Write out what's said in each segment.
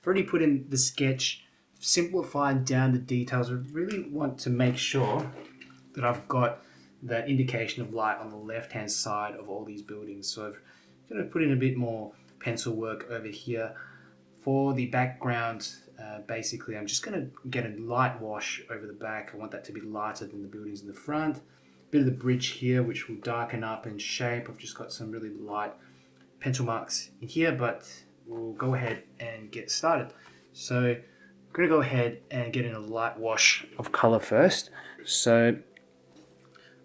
I've already put in the sketch, simplified down the details. I really want to make sure that I've got that indication of light on the left hand side of all these buildings. So I'm going to put in a bit more pencil work over here. For the background, basically I'm just going to get a light wash over the back. I want that to be lighter than the buildings in the front. A bit of the bridge here, which will darken up in shape. I've just got some really light pencil marks in here, but we'll go ahead and get started. So I'm going to go ahead and get in a light wash of color first. So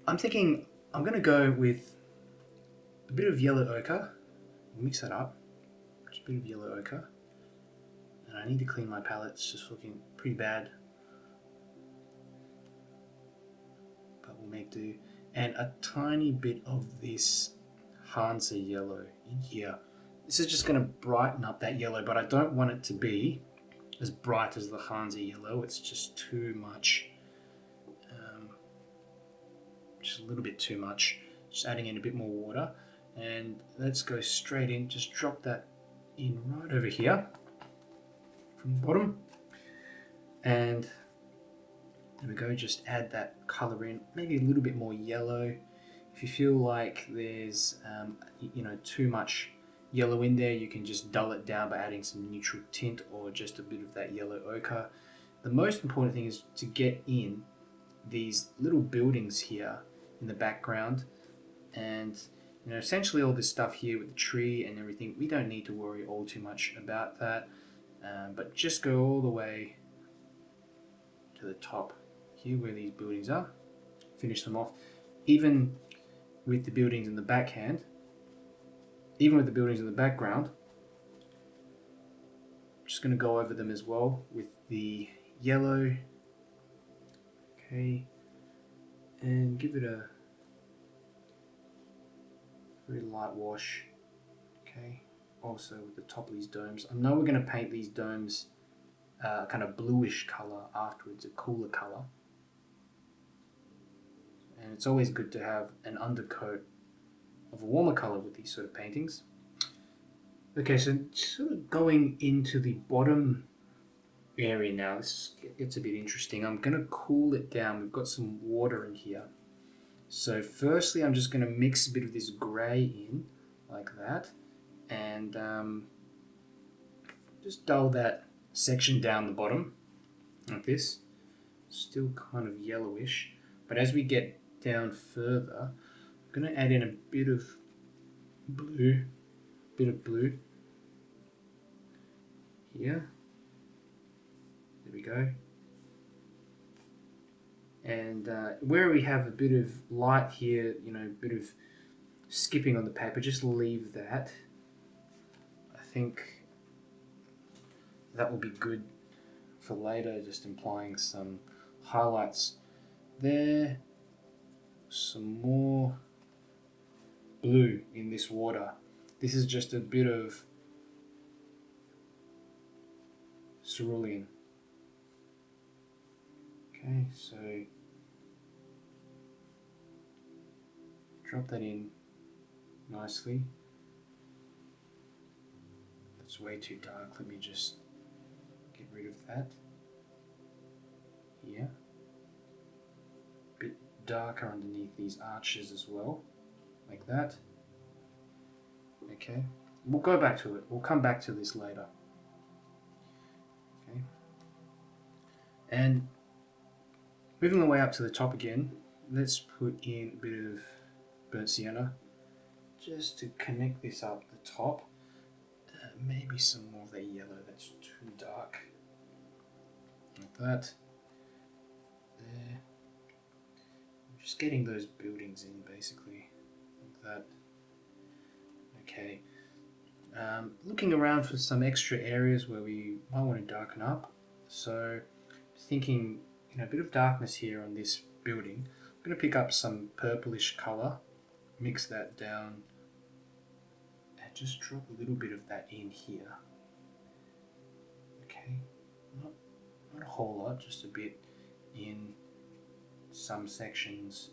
I'm thinking I'm going to go with a bit of yellow ochre. Mix that up. Just a bit of yellow ochre. And I need to clean my palette. It's just looking pretty bad. But we'll make do. And a tiny bit of this 𝗪𝗪𝗔𝗟 yellow in here. This is just going to brighten up that yellow, but I don't want it to be as bright as the 𝗪𝗪𝗔𝗟 yellow. It's just too much. Just a little bit too much. Just adding in a bit more water. And let's go straight in. Just drop that in right over here from the bottom. And there we go. Just add that color in. Maybe a little bit more yellow. If you feel like there's too much yellow in there, you can just dull it down by adding some neutral tint or just a bit of that yellow ochre. The most important thing is to get in these little buildings here in the background, and essentially all this stuff here with the tree and everything, we don't need to worry all too much about that, but just go all the way to the top here where these buildings are, finish them off. Even with the buildings in the background, I'm just going to go over them as well with the yellow. Okay, and give it a very light wash. Okay, also with the top of these domes. I know we're going to paint these domes kind of bluish color afterwards, a cooler color. And it's always good to have an undercoat of a warmer color with these sort of paintings. Okay, so sort of going into the bottom area now, this gets a bit interesting. I'm going to cool it down. We've got some water in here. So firstly, I'm just going to mix a bit of this grey in, like that, and just dull that section down the bottom, like this. Still kind of yellowish, but as we get down further, I'm going to add in a bit of blue, here. There we go. And where we have a bit of light here, a bit of skipping on the paper, just leave that. I think that will be good for later, just implying some highlights there. Some more blue in this water. This is just a bit of cerulean. Okay, so drop that in nicely. That's way too dark. Let me just get rid of that. Here. A bit darker underneath these arches as well, like that. Okay, we'll go back to it. We'll come back to this later. Okay, and moving our way up to the top again, let's put in a bit of burnt sienna just to connect this up the top. Maybe some more of that yellow, that's too dark. Like that. There. I'm just getting those buildings in basically, like that. Okay. Looking around for some extra areas where we might want to darken up. So thinking, a bit of darkness here on this building. I'm going to pick up some purplish color, mix that down, and just drop a little bit of that in here. Okay, not a whole lot, just a bit in some sections.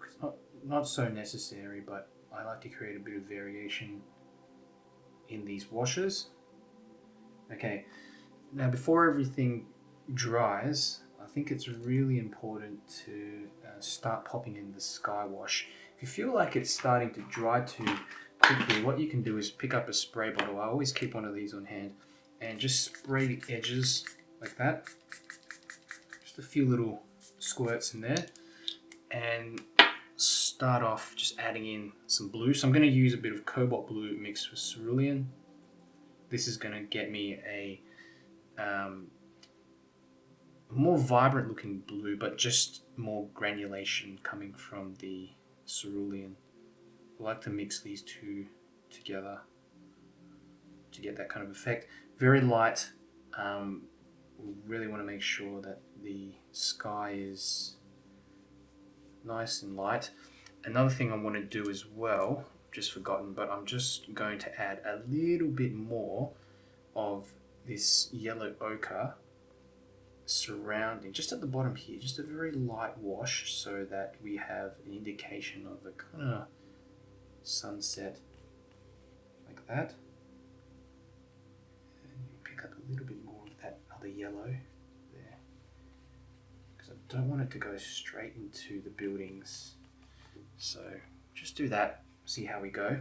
It's not so necessary, but I like to create a bit of variation in these washes. Okay, now before everything dries, I think it's really important to start popping in the sky wash. If you feel like it's starting to dry too quickly, what you can do is pick up a spray bottle. I always keep one of these on hand and just spray the edges like that. Just a few little squirts in there, and start off just adding in some blue. So I'm going to use a bit of cobalt blue mixed with cerulean. This is going to get me a more vibrant looking blue, but just more granulation coming from the cerulean. I like to mix these two together to get that kind of effect. Very light. We really want to make sure that the sky is nice and light. Another thing I want to do as well, just forgotten, but I'm just going to add a little bit more of this yellow ochre surrounding, just at the bottom here, just a very light wash so that we have an indication of a kind of sunset like that. And you pick up a little bit more of that other yellow there, because I don't want it to go straight into the buildings. So just do that, see how we go.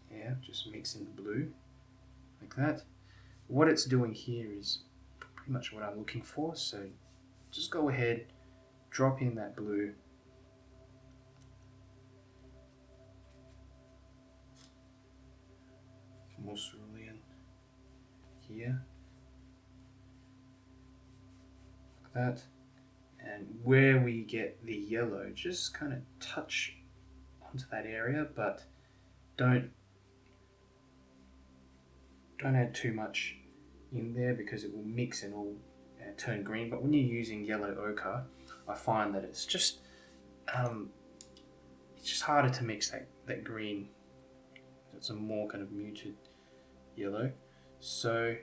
Yeah, just mix in the blue like that. What it's doing here is pretty much what I'm looking for, so just go ahead, drop in that blue. More cerulean here, like that. And where we get the yellow, just kind of touch onto that area, but don't add too much in there because it will mix and all turn green. But when you're using yellow ochre, I find that it's just harder to mix that green. It's a more kind of muted yellow. So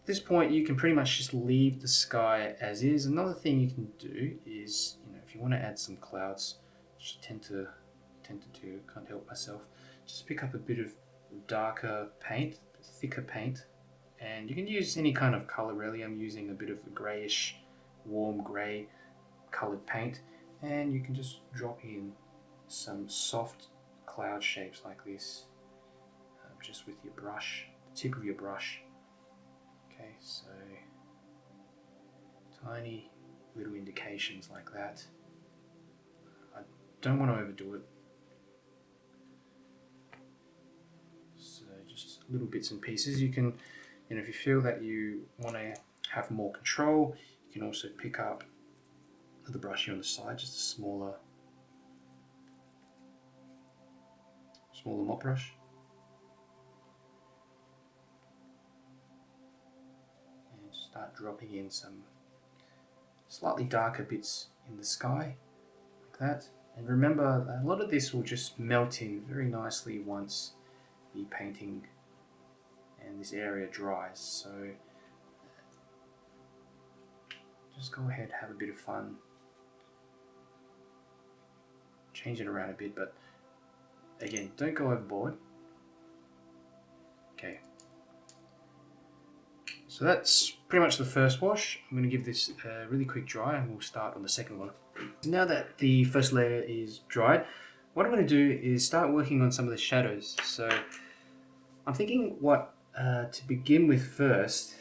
at this point you can pretty much just leave the sky as is. Another thing you can do is, if you want to add some clouds, which I tend to do, can't help myself, just pick up a bit of darker paint, thicker paint, and you can use any kind of color really. I'm using a bit of a grayish, warm grey colored paint, and you can just drop in some soft cloud shapes like this, just with your brush, the tip of your brush. Okay, so tiny little indications like that. I don't want to overdo it, so just little bits and pieces. You can, if you feel that you want to have more control, you can also pick up the brush here on the side, just a smaller mop brush. Start dropping in some slightly darker bits in the sky, like that. And remember, a lot of this will just melt in very nicely once the painting and this area dries. So just go ahead, have a bit of fun, change it around a bit, but again, don't go overboard. Okay. So that's pretty much the first wash. I'm going to give this a really quick dry and we'll start on the second one. Now that the first layer is dried, what I'm going to do is start working on some of the shadows. So I'm thinking what to begin with first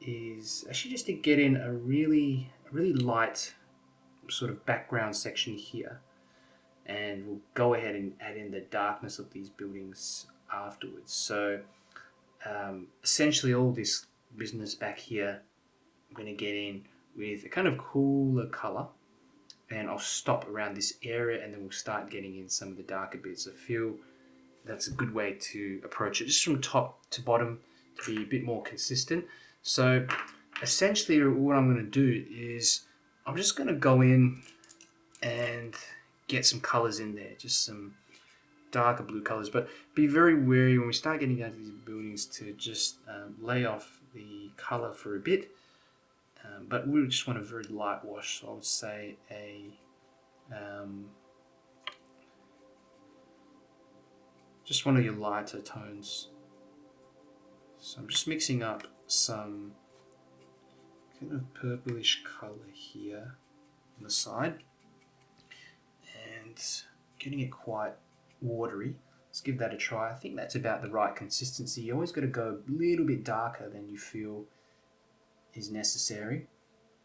is actually just to get in a really light sort of background section here, and we'll go ahead and add in the darkness of these buildings afterwards. So essentially all this business back here I'm going to get in with a kind of cooler color, and I'll stop around this area and then we'll start getting in some of the darker bits. I feel that's a good way to approach it, just from top to bottom, to be a bit more consistent. So essentially what I'm going to do is I'm just going to go in and get some colors in there, just some darker blue colors, but be very wary when we start getting into these buildings to just lay off the color for a bit, but we just want a very light wash. So I would say just one of your lighter tones, So I'm just mixing up some kind of purplish colour here on the side and getting it quite watery. Let's give that a try. I think that's about the right consistency. You always got to go a little bit darker than you feel is necessary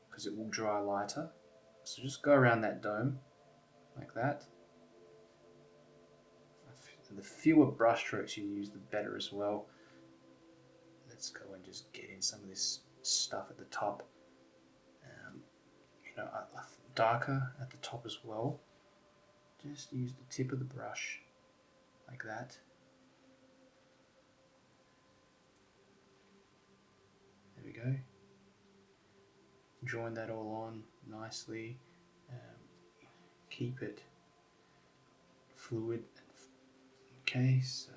because it will dry lighter. So just go around that dome like that. The fewer brush strokes you use, the better as well. Let's go and just get in some of this stuff at the top. You know, darker at the top as well. Just use the tip of the brush like that. There we go. Join that all on nicely. Keep it fluid. Okay, so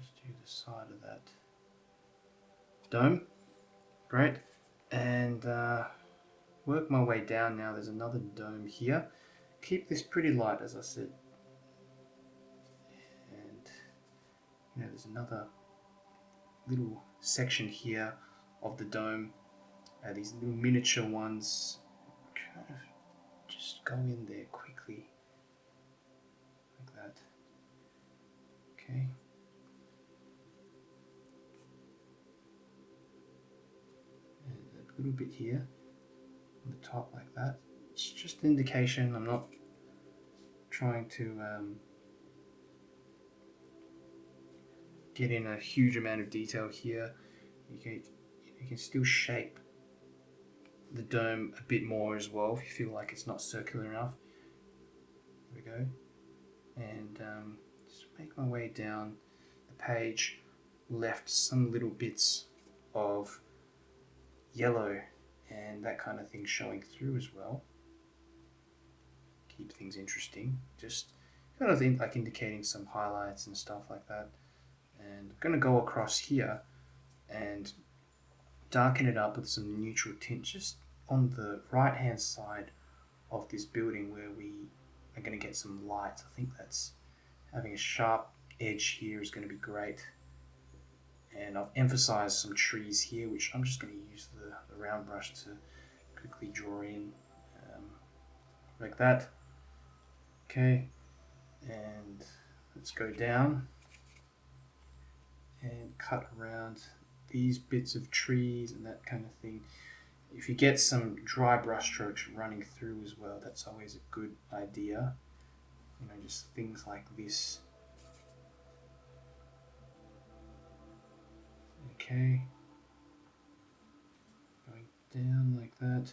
just do the side of that dome. Great. And work my way down now. There's another dome here. Keep this pretty light, as I said. And you know, there's another little section here of the dome. These little miniature ones. Kind of just go in there quickly. Like that. Okay. And a little bit here on the top like that. It's just an indication. I'm not trying to get in a huge amount of detail here. You can still shape the dome a bit more as well if you feel like it's not circular enough. There we go. And just make my way down the page. Left some little bits of yellow and that kind of thing showing through as well. Keep things interesting. Just kind of like indicating some highlights and stuff like that. And I'm going to go across here and darken it up with some neutral tint just on the right hand side of this building where we are going to get some light. I think that's having a sharp edge here is going to be great. And I've emphasized some trees here, which I'm just going to use the round brush to quickly draw in like that. Okay, and let's go down and cut around these bits of trees and that kind of thing. If you get some dry brush strokes running through as well, that's always a good idea. You know, just things like this. Okay, going down like that.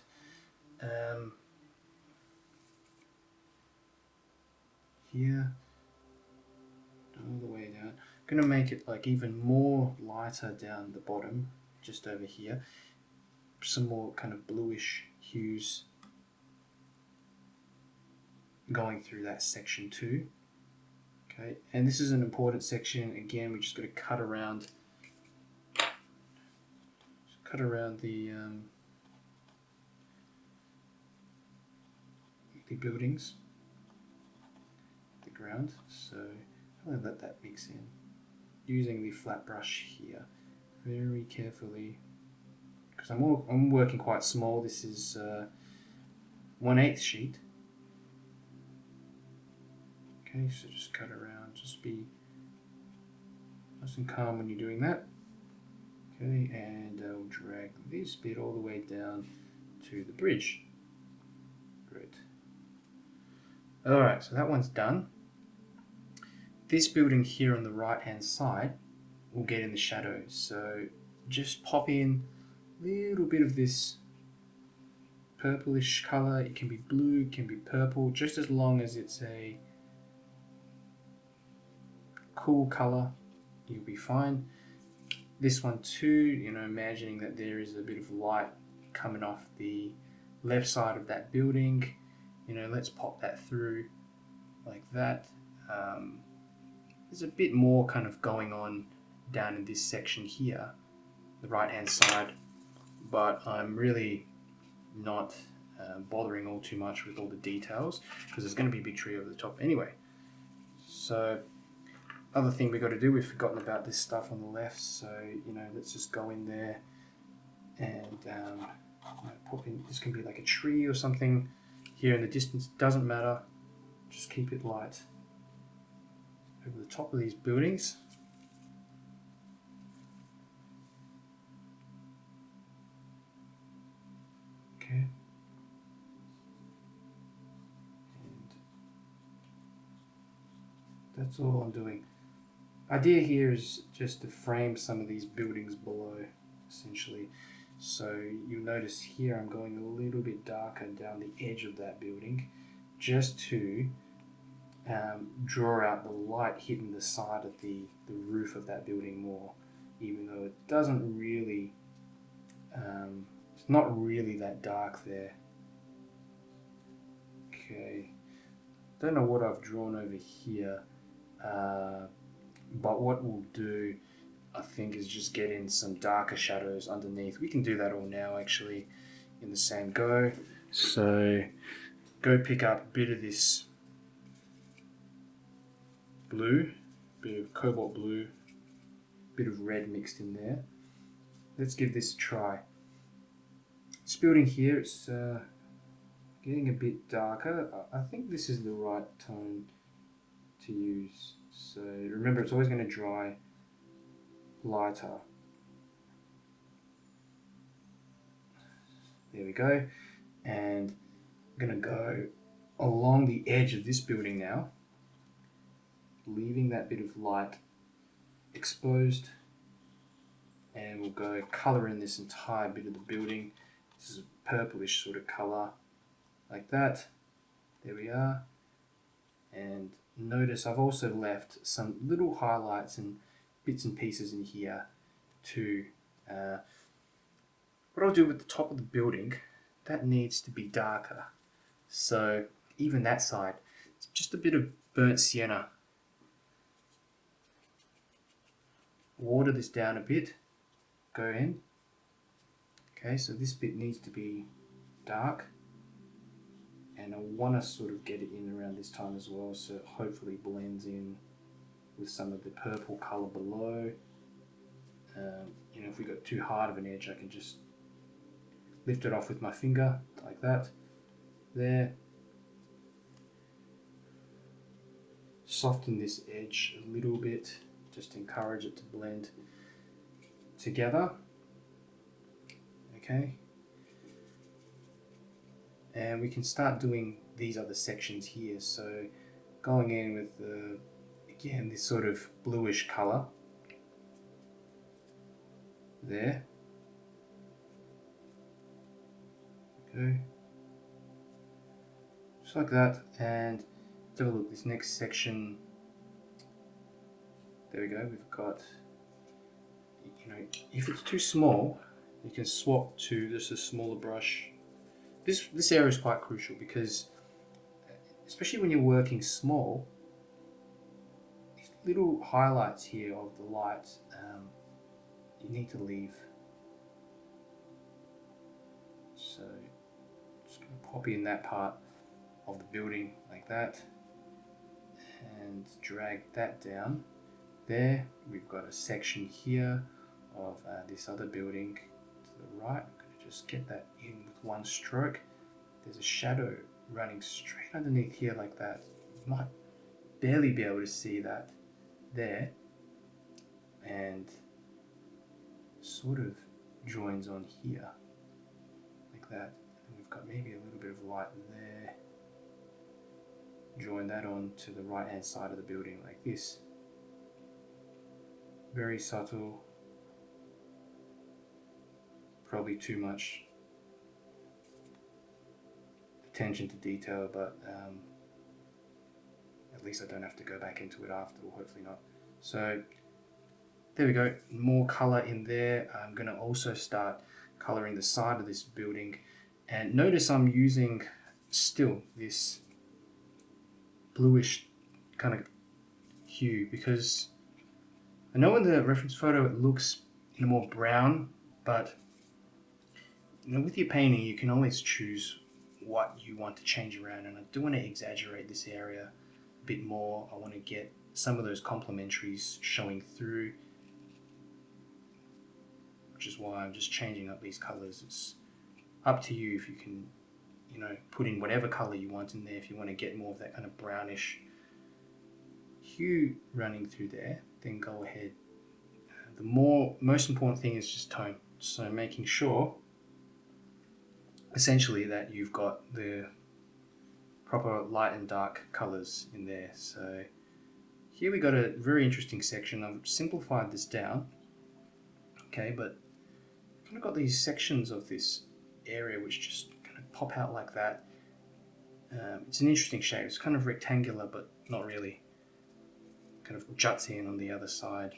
Here, all the way down. I'm going to make it like even more lighter down the bottom, just over here. Some more kind of bluish hues going through that section too. Okay, and this is an important section. Again, we just got to cut around the buildings, the ground. So I'm going to let that mix in using the flat brush here very carefully, because I'm working quite small. This is 1/8 sheet. Okay, so just cut around, just be nice and calm when you're doing that. Okay, and I'll drag this bit all the way down to the bridge. Great. Alright, so that one's done. This building here on the right hand side will get in the shadow, so just pop in a little bit of this purplish colour. It can be blue, it can be purple, just as long as it's a cool colour, you'll be fine. This one too, you know, imagining that there is a bit of light coming off the left side of that building, you know, let's pop that through like that. There's a bit more kind of going on down in this section here, the right hand side, but I'm really not bothering all too much with all the details because there's going to be a big tree over the top anyway. So other thing we got to do, we've forgotten about this stuff on the left, so let's just go in there and pop in. This can be like a tree or something here in the distance, doesn't matter, just keep it light over the top of these buildings. Okay. And that's all I'm doing. Idea here is just to frame some of these buildings below, essentially. So you'll notice here I'm going a little bit darker down the edge of that building, just to draw out the light hitting the side of the roof of that building more, even though it doesn't really, it's not really that dark there. Okay, don't know what I've drawn over here, but what we'll do, I think, is just get in some darker shadows underneath. We can do that all now actually in the same go. So go pick up a bit of this blue, bit of cobalt blue, bit of red mixed in there. Let's give this a try. This building here, it's getting a bit darker. I think this is the right tone to use. So remember, it's always going to dry lighter. There we go. And I'm going to go along the edge of this building now, leaving that bit of light exposed, and we'll go colour in this entire bit of the building. This is a purplish sort of colour, like that. There we are. And notice I've also left some little highlights and bits and pieces in here too. What I'll do with the top of the building, that needs to be darker. So even that side, it's just a bit of burnt sienna. Water this down a bit, go in. Okay, so this bit needs to be dark, and I want to sort of get it in around this time as well, so it hopefully blends in with some of the purple colour below. If we got too hard of an edge, I can just lift it off with my finger like that. There. Soften this edge a little bit, just encourage it to blend together. Okay. And we can start doing these other sections here. So going in with again, this sort of bluish colour there. Okay. Just like that. And let's have a look, this next section. There we go, we've got, if it's too small, you can swap to just a smaller brush. This area is quite crucial because, especially when you're working small, these little highlights here of the light, you need to leave. So, just going to pop in that part of the building like that, and drag that down. There, we've got a section here of this other building to the right. I'm going to just get that in with one stroke. There's a shadow running straight underneath here like that. You might barely be able to see that there, and sort of joins on here like that. And we've got maybe a little bit of light there. Join that on to the right hand side of the building like this. Very subtle, probably too much attention to detail, but at least I don't have to go back into it after, or hopefully not. So there we go, more colour in there. I'm going to also start colouring the side of this building, and notice I'm using still this bluish kind of hue, because I know in the reference photo it looks more brown, but with your painting you can always choose what you want to change around, and I do want to exaggerate this area a bit more. I want to get some of those complementaries showing through, which is why I'm just changing up these colors. It's up to you if you can, you know, put in whatever color you want in there. If you want to get more of that kind of brownish hue running through there, then go ahead. The most important thing is just tone. So making sure essentially that you've got the proper light and dark colors in there. So here we got a very interesting section. I've simplified this down, okay, but kind of got these sections of this area which just kind of pop out like that. It's an interesting shape. It's kind of rectangular, but not really. Kind of juts in on the other side.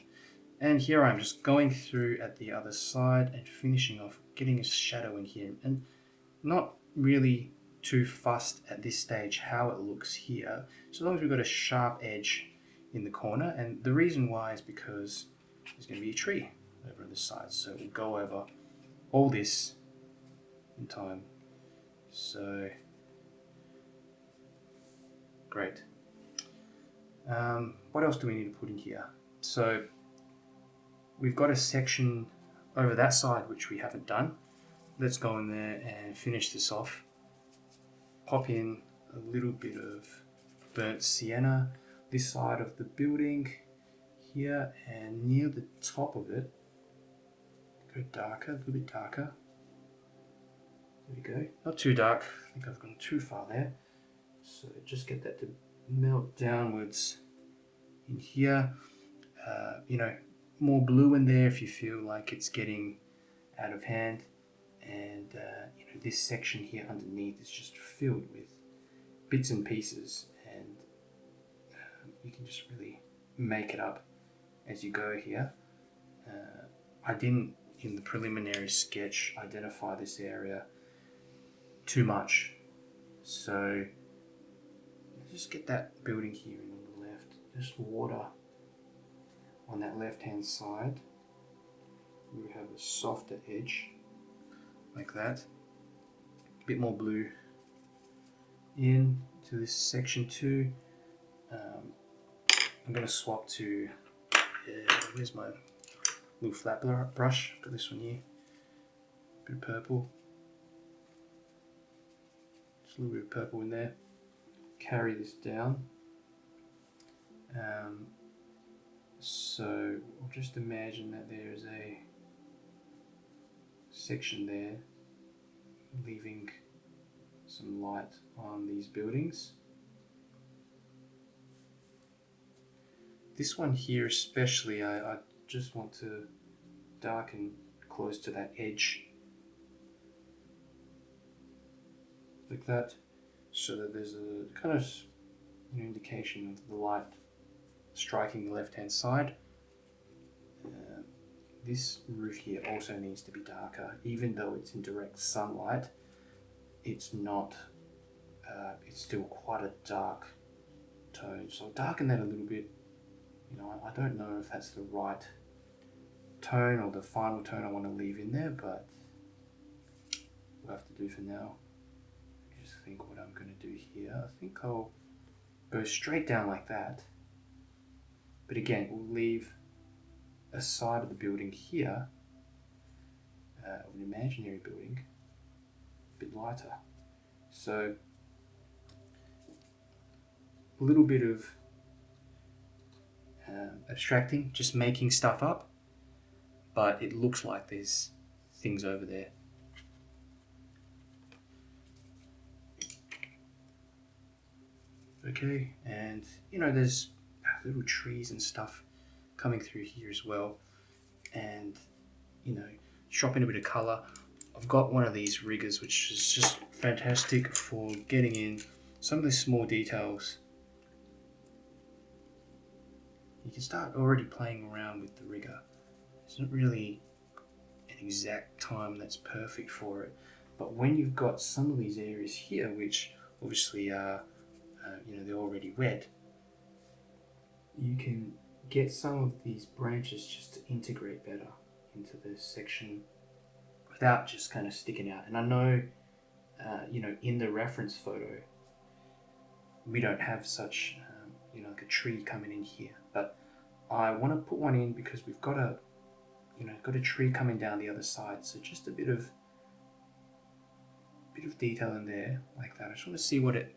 And here I'm just going through at the other side and finishing off, getting a shadow in here, and not really too fussed at this stage how it looks here, so long as we've got a sharp edge in the corner. And the reason why is because there's going to be a tree over on the side, so we'll go over all this in time. So great. What else do we need to put in here? So we've got a section over that side which we haven't done. Let's go in there and finish this off. Pop in a little bit of burnt sienna this side of the building here, and near the top of it, go darker, a little bit darker. There we go. Not too dark. I think I've gone too far there. So just get that to melt downwards in here. You know, more blue in there if you feel like it's getting out of hand. And you know, this section here underneath is just filled with bits and pieces, and you can just really make it up as you go here. I didn't, in the preliminary sketch, identify this area too much, so just get that building here on the left, just water on that left hand side. We have a softer edge like that, a bit more blue in to this section too. I'm going to swap to, where's my little flat brush? Got this one here, bit of purple, just a little bit of purple in there. Carry this down. So we'll just imagine that there is a section there leaving some light on these buildings. This one here especially, I just want to darken close to that edge like that, so that there's a kind of an indication of the light striking the left hand side. This roof here also needs to be darker, even though it's in direct sunlight. It's not, it's still quite a dark tone, so I'll darken that a little bit. You know, I don't know if that's the right tone or the final tone I want to leave in there, but we'll have to do for now. Just think what I'm going to do here. I think I'll go straight down like that, but again, we'll leave a side of the building here, of an imaginary building, a bit lighter. So a little bit of abstracting, just making stuff up, but it looks like there's things over there. Okay, and you know, there's little trees and stuff coming through here as well, and you know, drop in a bit of color. I've got one of these riggers which is just fantastic for getting in some of the small details. You can start already playing around with the rigger. It's not really an exact time that's perfect for it, but when you've got some of these areas here which obviously are you know, they're already wet, you can get some of these branches just to integrate better into this section without just kind of sticking out. And I know, you know, in the reference photo, we don't have such, you know, like a tree coming in here. But I want to put one in because we've got a, you know, got a tree coming down the other side. So just a bit of detail in there like that. I just want to see what it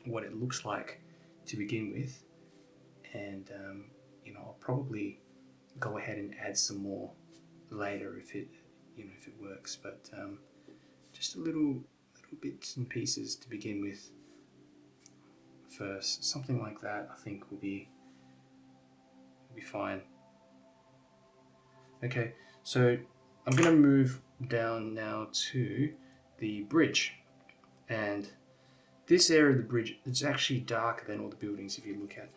looks like to begin with, and you know, I'll probably go ahead and add some more later if it, you know, if it works. But just a little bits and pieces to begin with first. Something like that I think will be fine. Okay, so I'm going to move down now to the bridge, and this area of the bridge, it's actually darker than all the buildings if you look at.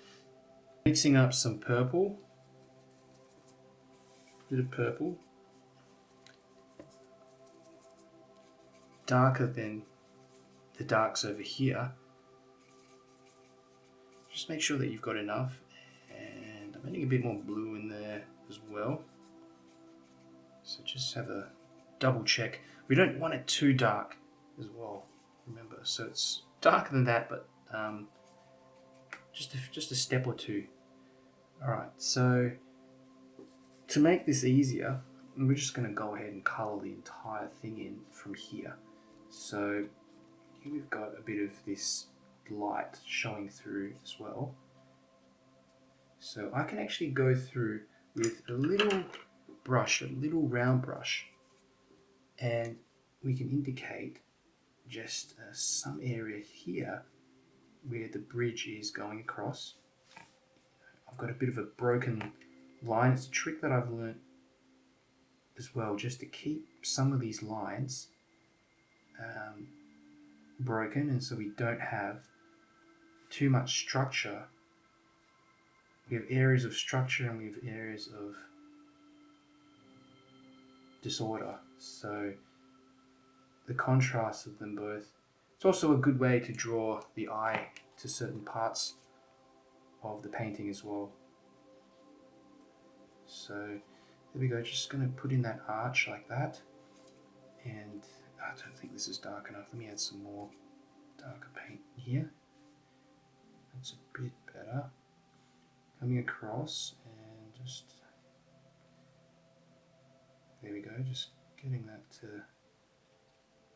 Mixing up some purple, a bit of purple, darker than the darks over here. Just make sure that you've got enough, and I'm adding a bit more blue in there as well. So just have a double check. We don't want it too dark as well, remember. So it's darker than that, but just a step or two. All right, so to make this easier, we're just going to go ahead and color the entire thing in from here. So here we've got a bit of this light showing through as well. So I can actually go through with a little brush, a little round brush, and we can indicate just some area here where the bridge is going across. I've got a bit of a broken line. It's a trick that I've learned as well, just to keep some of these lines broken, and so we don't have too much structure. We have areas of structure and we have areas of disorder. So the contrast of them both. It's also a good way to draw the eye to certain parts of the painting as well. So there we go, just going to put in that arch like that. And I don't think this is dark enough. Let me add some more darker paint here. That's a bit better. Coming across and just, there we go, just getting that to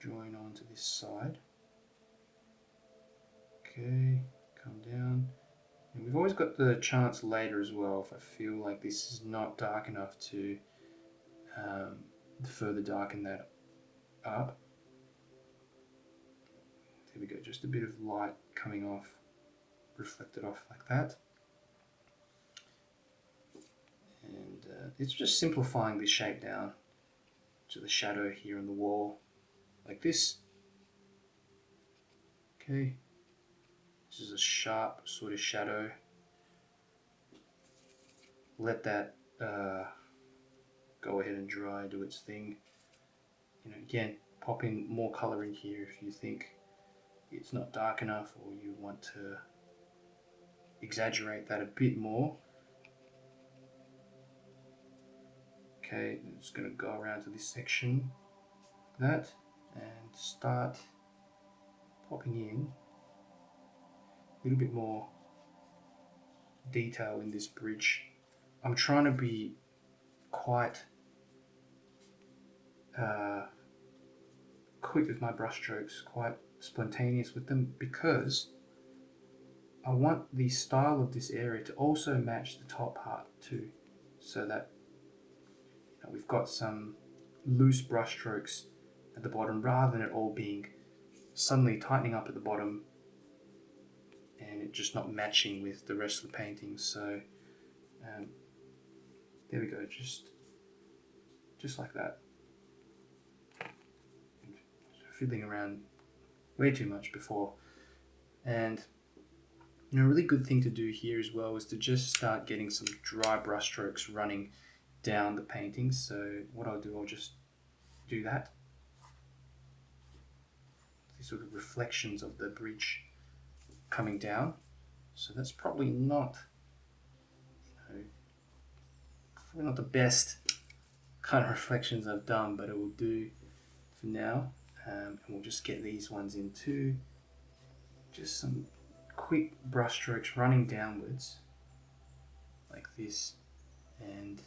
join onto this side. Okay, come down. And we've always got the chance later as well, if I feel like this is not dark enough, to further darken that up. There we go, just a bit of light coming off, reflected off like that. And it's just simplifying the shape down to the shadow here on the wall, like this. Okay, this is a sharp sort of shadow. Let that go ahead and dry, do its thing. You know, again, pop in more color in here if you think it's not dark enough, or you want to exaggerate that a bit more. Okay, I'm just going to go around to this section, that, and start popping in a little bit more detail in this bridge. I'm trying to be quite quick with my brush strokes, quite spontaneous with them, because I want the style of this area to also match the top part too, so that we've got some loose brush strokes at the bottom, rather than it all being suddenly tightening up at the bottom and it just not matching with the rest of the painting. So there we go, just like that. Fiddling around way too much before. And you know, a really good thing to do here as well is to just start getting some dry brush strokes running down the painting. So what I'll do, I'll just do that. These sort of reflections of the bridge coming down. So that's probably not, probably not the best kind of reflections I've done, but it will do for now. And we'll just get these ones in too. Just some quick brush strokes running downwards like this, and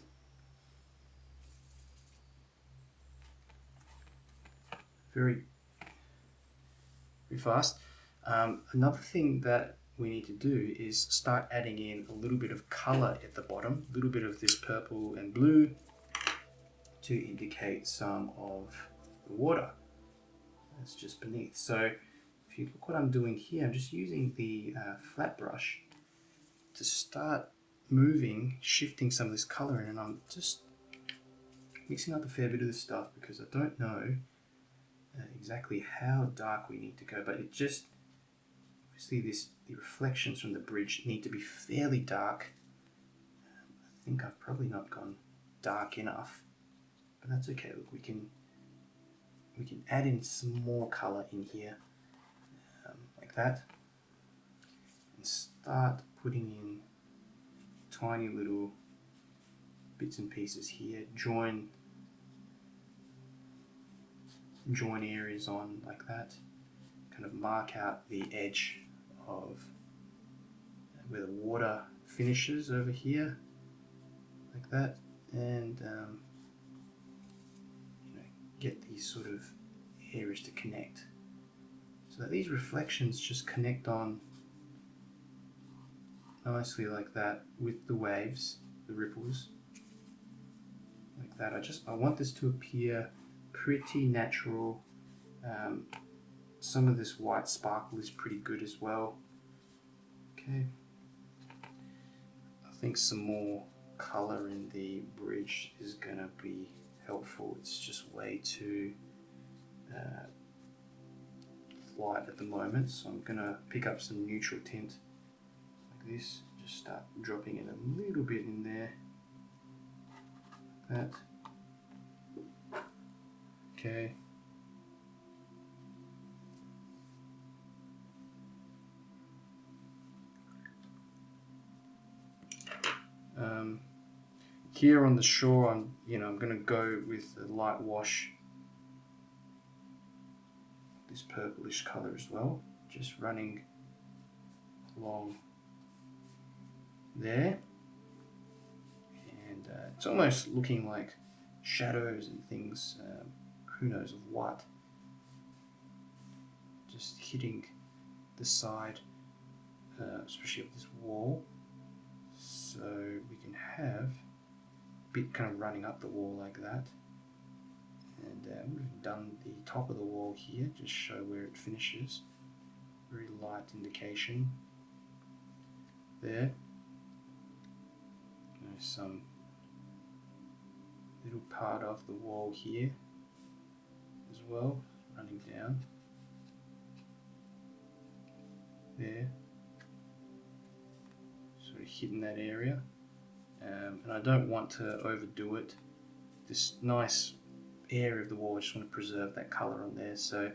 very fast. Another thing that we need to do is start adding in a little bit of color at the bottom, a little bit of this purple and blue to indicate some of the water that's just beneath. So if you look what I'm doing here, I'm just using the flat brush to start moving, shifting some of this color in, and I'm just mixing up a fair bit of this stuff because I don't know exactly how dark we need to go, but it just, obviously the reflections from the bridge need to be fairly dark. I think I've probably not gone dark enough, but that's okay. Look, we can add in some more color in here, like that, and start putting in tiny little bits and pieces here, join areas on like that, kind of mark out the edge of where the water finishes over here, like that, and get these sort of areas to connect, so that these reflections just connect on nicely like that with the waves, the ripples, like that. I want this to appear pretty natural. Some of this white sparkle is pretty good as well. Okay, I think some more color in the bridge is gonna be helpful. It's just way too light at the moment, so I'm gonna pick up some neutral tint like this, just start dropping it a little bit in there, like that. Okay. Here on the shore, I'm going to go with the light wash, this purplish color as well, just running along there, and it's almost looking like shadows and things, who knows of what, just hitting the side, especially of this wall, so we can have a bit kind of running up the wall like that. And we've done the top of the wall here, just show where it finishes, very light indication there. There's some little part of the wall here as well, running down there, sort of hitting that area, and I don't want to overdo it. This nice area of the wall, I just want to preserve that color on there, so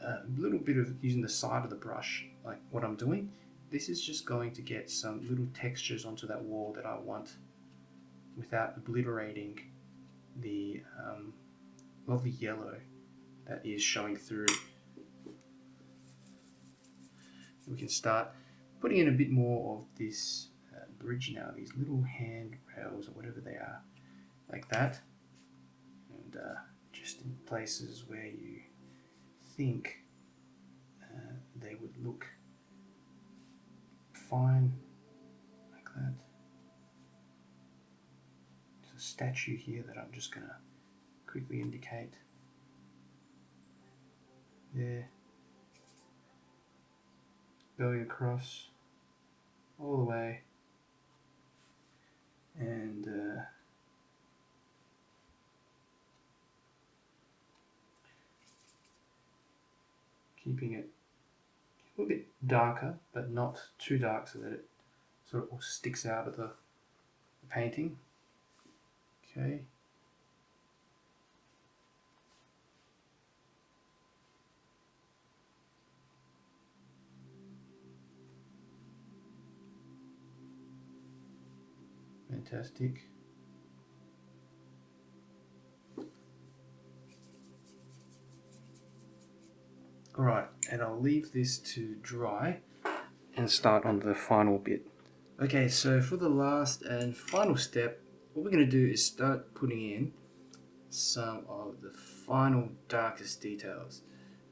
a little bit of using the side of the brush, like what I'm doing, this is just going to get some little textures onto that wall that I want without obliterating the lovely yellow that is showing through. We can start putting in a bit more of this bridge now, these little handrails or whatever they are, like that, and just in places where you think they would look fine, like that. There's a statue here that I'm just going to quickly indicate there, going across all the way, and keeping it a little bit darker, but not too dark so that it sort of all sticks out of the painting. Okay. Fantastic. Alright, and I'll leave this to dry, and start on the final bit. Okay, so for the last and final step, what we're going to do is start putting in some of the final darkest details.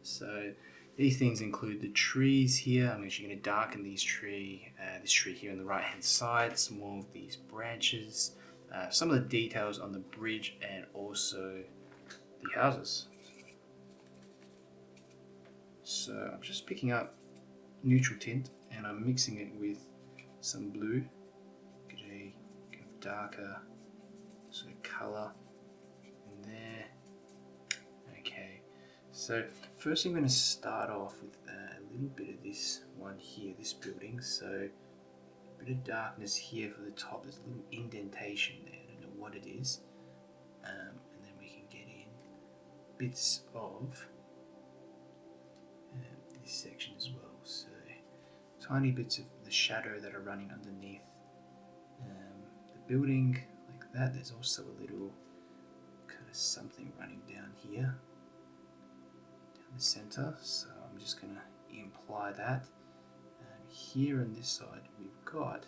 So these things include the trees here. I'm actually going to darken this tree here on the right hand side, some more of these branches, some of the details on the bridge, and also the houses. So I'm just picking up neutral tint and I'm mixing it with some blue, get a kind of darker sort of colour in there. Okay, so first I'm going to start off with a little bit of this one here, this building. So a bit of darkness here for the top. There's a little indentation there. I don't know what it is. And then we can get in bits of this section as well. So tiny bits of the shadow that are running underneath the building like that. There's also a little kind of something running down here, down the center. So I'm just going to imply that. Here on this side we've got,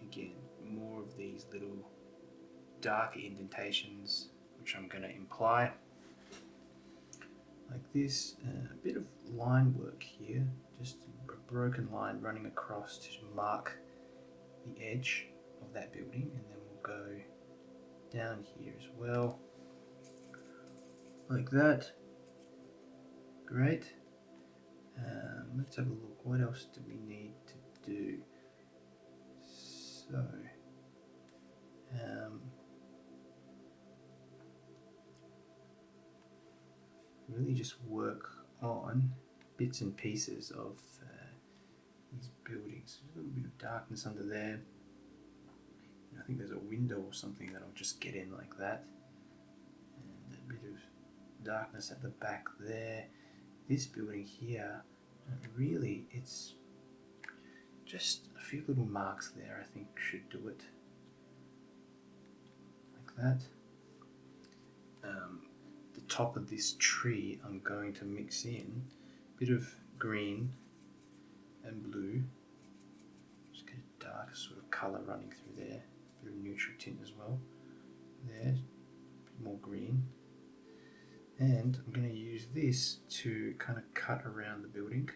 again, more of these little darker indentations, which I'm going to imply like this. A bit of line work here, just a broken line running across to mark the edge of that building, and then we'll go down here as well, like that. Great. Let's have a look. What else do we need to do? So, really just work on bits and pieces of these buildings. There's a little bit of darkness under there. I think there's a window or something that I'll just get in like that. And a bit of darkness at the back there. This building here, really it's just a few little marks there, I think should do it. Like that. The top of this tree I'm going to mix in a bit of green and blue. Just get a darker sort of colour running through there. A bit of neutral tint as well. There, a bit more green. And I'm going to use this to kind of cut around the building.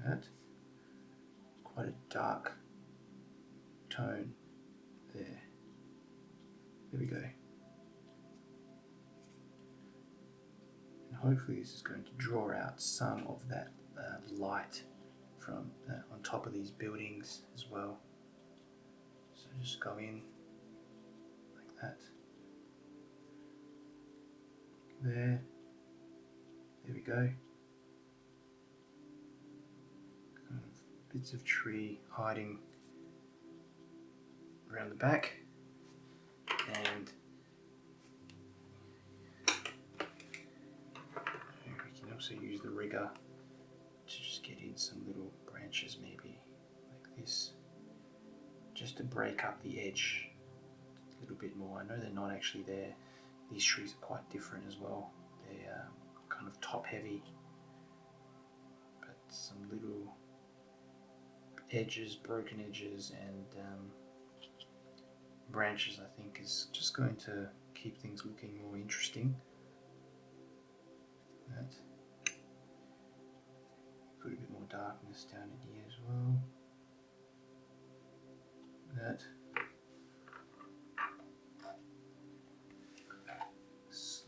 That. Quite a dark tone there. There we go. And hopefully this is going to draw out some of that light from on top of these buildings as well. So just go in like that. There we go. Kind of bits of tree hiding around the back, and we can also use the rigger to just get in some little branches, maybe like this, just to break up the edge a little bit more. I know they're not actually there. These trees are quite different as well. They're kind of top heavy, but some little edges, broken edges, and branches, I think, is just going to keep things looking more interesting. That. Put a bit more darkness down in here as well. That.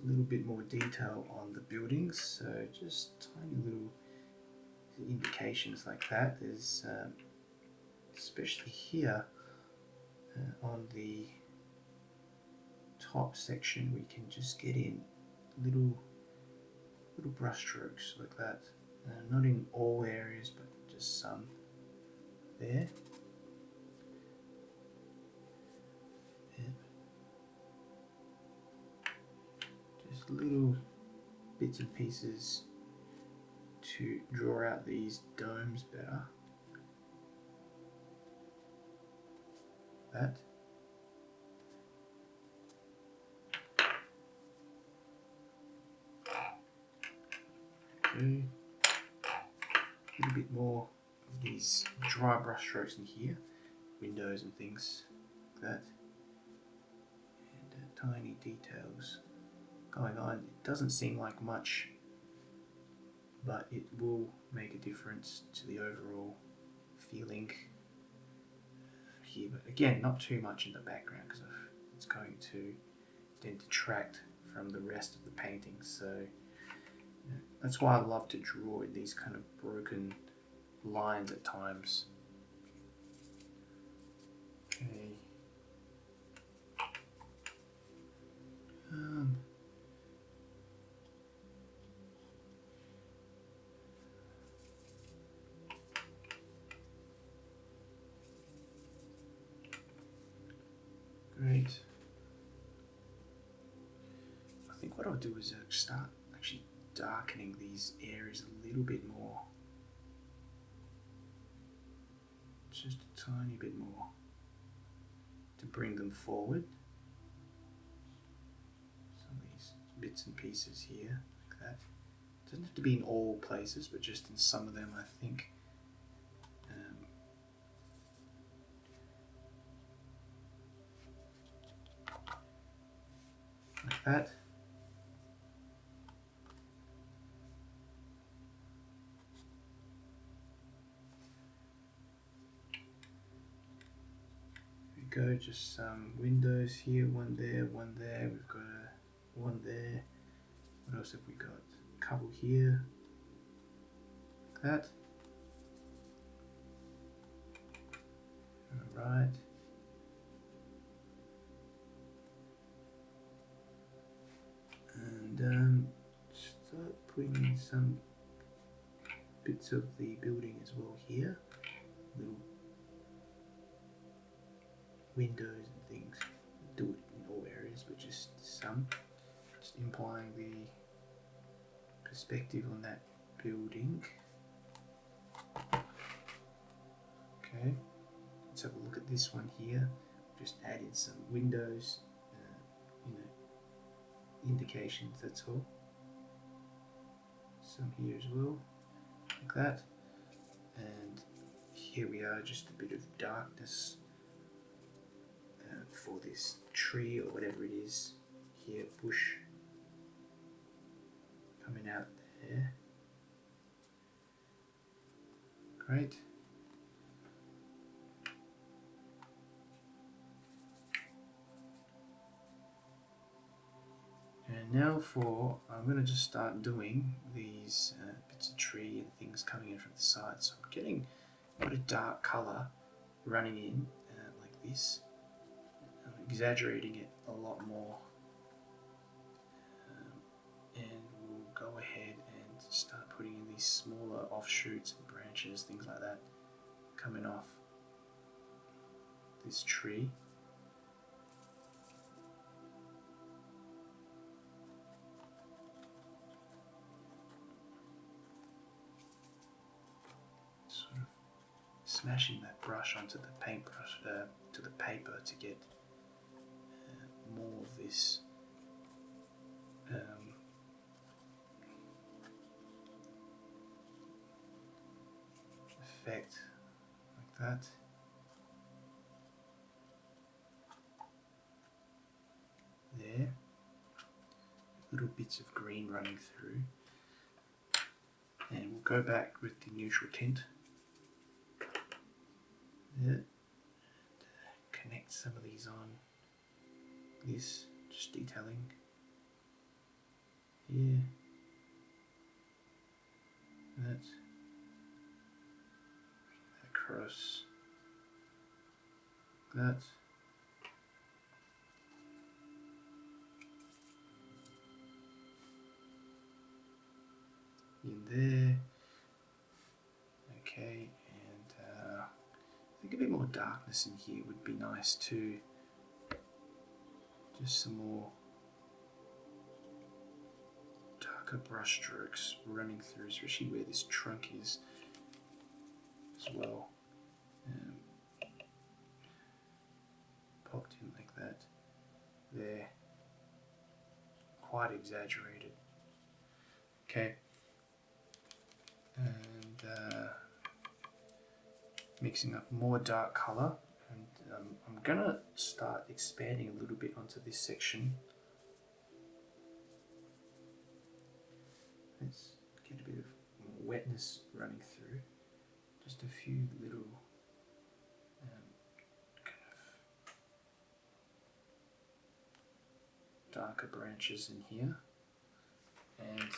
A little bit more detail on the buildings, so just tiny little indications like that. There's especially here on the top section, we can just get in little brush strokes like that. Not in all areas, but just some there. Just little bits and pieces to draw out these domes better. That. Okay. a little bit more of these dry brush strokes in here, windows and things like that, and tiny details going on. It doesn't seem like much, but it will make a difference to the overall feeling here. But again, not too much in the background because it's going to then detract from the rest of the painting. So that's why I love to draw in these kind of broken lines at times. Okay. Great. I think what I'll do is start actually darkening these areas a little bit more. Just a tiny bit more to bring them forward. Some of these bits and pieces here, like that. It doesn't have to be in all places, but just in some of them, I think. Like that. There we go, just some windows here, one there, one there. We've got one there. What else have we got? A couple here. Like that. Alright. And start putting in some bits of the building as well here. Little windows and things. Do it in all areas, but just some. Just implying the perspective on that building. Okay, let's have a look at this one here. Just add in some windows, indications, that's all. Some here as well, like that. And here we are, just a bit of darkness for this tree or whatever it is here, bush coming out there. Great. And now I'm going to just start doing these bits of tree and things coming in from the side. So I'm getting quite a dark colour running in like this. I'm exaggerating it a lot more. And we'll go ahead and start putting in these smaller offshoots and branches, things like that, coming off this tree. Sort of smashing that brush onto the paintbrush, to the paper, to get more of this effect, like that. There, little bits of green running through, and we'll go back with the neutral tint. There, and connect some of these on. This, just detailing here, that across, that, in there. Okay, and I think a bit more darkness in here would be nice too. Just some more darker brush strokes running through, especially where this trunk is as well. Popped in like that. There. Quite exaggerated. Okay. And mixing up more dark colour, and I'm gonna start expanding a little bit onto this section. Let's get a bit of wetness running through. Just a few little kind of darker branches in here, and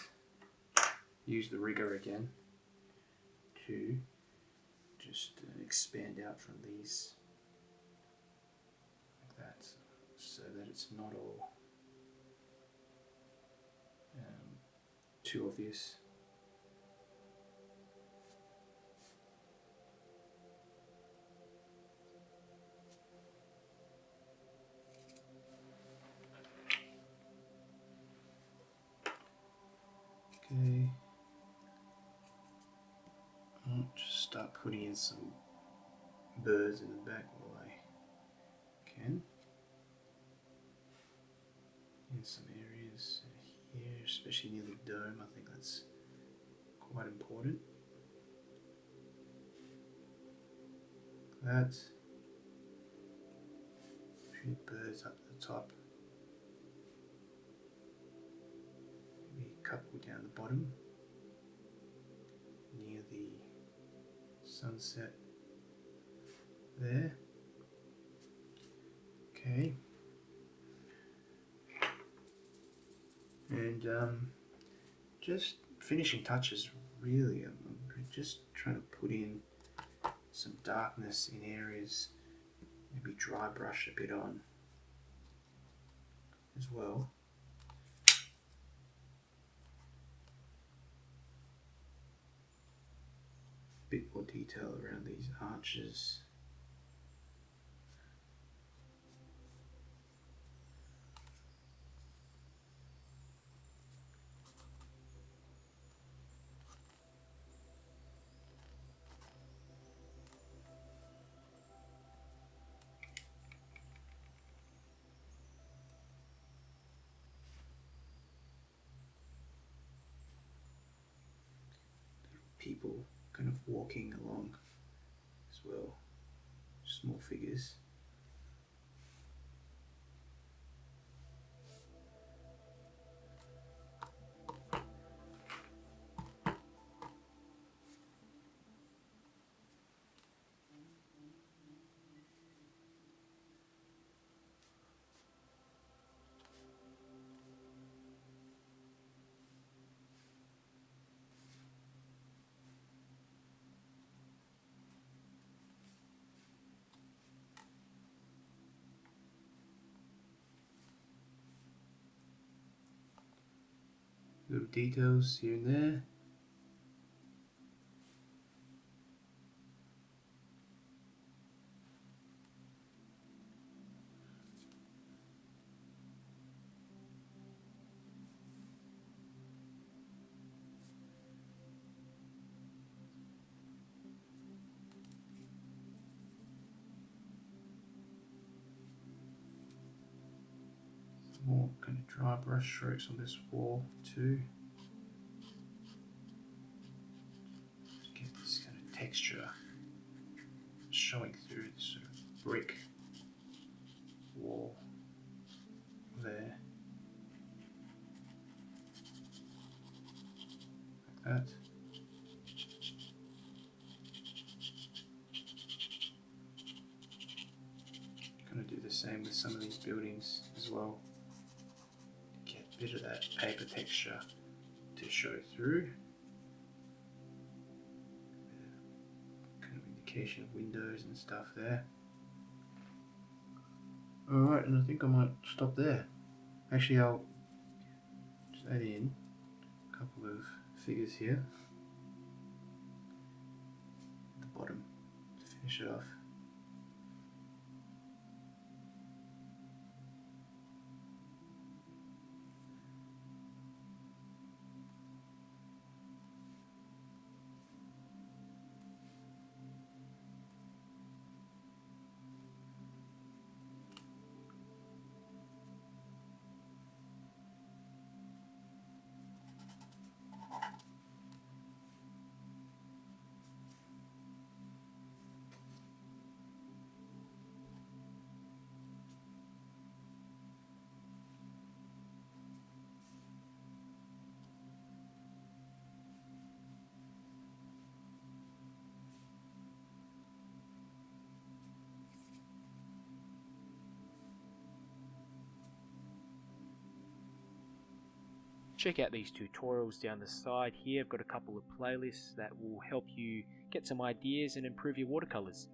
use the rigger again to just expand out from these like that, so that it's not all too obvious. Okay, I'll just start putting in some birds in the back while I can. In some areas here, especially near the dome, I think that's quite important. That. A few birds up the top. Maybe a couple down the bottom, near the sunset there. Okay. And just finishing touches, really. I'm just trying to put in some darkness in areas, maybe dry brush a bit on as well. A bit more detail around these arches. People kind of walking along as well, small figures. Little details here and there. More kind of dry brush strokes on this wall too. Just get this kind of texture showing through the sort of brick wall there. Like that. Gonna do the same with some of these buildings as well. Get a bit of that paper texture to show through. Kind of indication of windows and stuff there. Alright, and I think I might stop there. Actually, I'll just add in a couple of figures here at the bottom to finish it off. check out these tutorials down the side here. I've got a couple of playlists that will help you get some ideas and improve your watercolors.